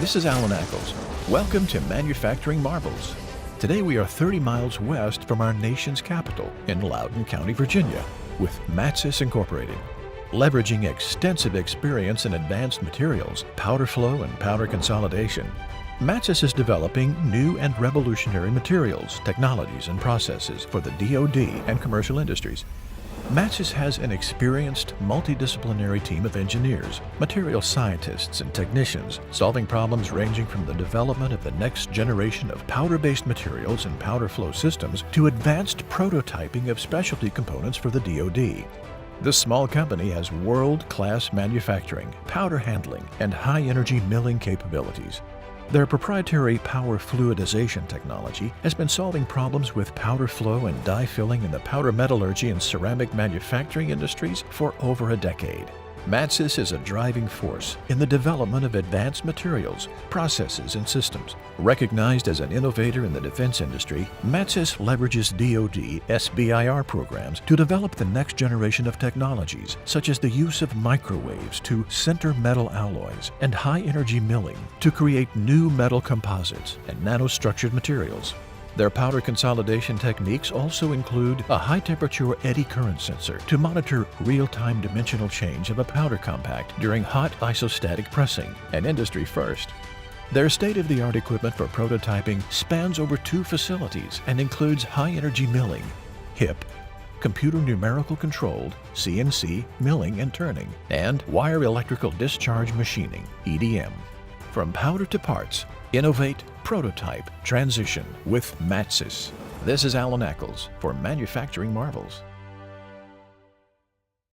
This is Alan Ackles. Welcome to Manufacturing Marvels. Today we are 30 miles west from our nation's capital in Loudoun County, Virginia, with Matsys Incorporated. Leveraging extensive experience in advanced materials, powder flow, and powder consolidation, Matsys is developing new and revolutionary materials, technologies, and processes for the DoD and commercial industries. Matsys has an experienced, multidisciplinary team of engineers, material scientists, and technicians solving problems ranging from the development of the next generation of powder-based materials and powder flow systems to advanced prototyping of specialty components for the DoD. This small company has world-class manufacturing, powder handling, and high-energy milling capabilities. Their proprietary power fluidization technology has been solving problems with powder flow and die filling in the powder metallurgy and ceramic manufacturing industries for over a decade. Matsys is a driving force in the development of advanced materials, processes, and systems. Recognized as an innovator in the defense industry, Matsys leverages DoD SBIR programs to develop the next generation of technologies, such as the use of microwaves to sinter metal alloys and high-energy milling to create new metal composites and nanostructured materials. Their powder consolidation techniques also include a high-temperature eddy current sensor to monitor real-time dimensional change of a powder compact during hot isostatic pressing, an industry first. Their state-of-the-art equipment for prototyping spans over 2 facilities and includes high-energy milling, HIP, computer numerical controlled, CNC, milling and turning, and wire electrical discharge machining, EDM. From powder to parts, innovate, prototype, transition with Matsys. This is Alan Ackles for Manufacturing Marvels.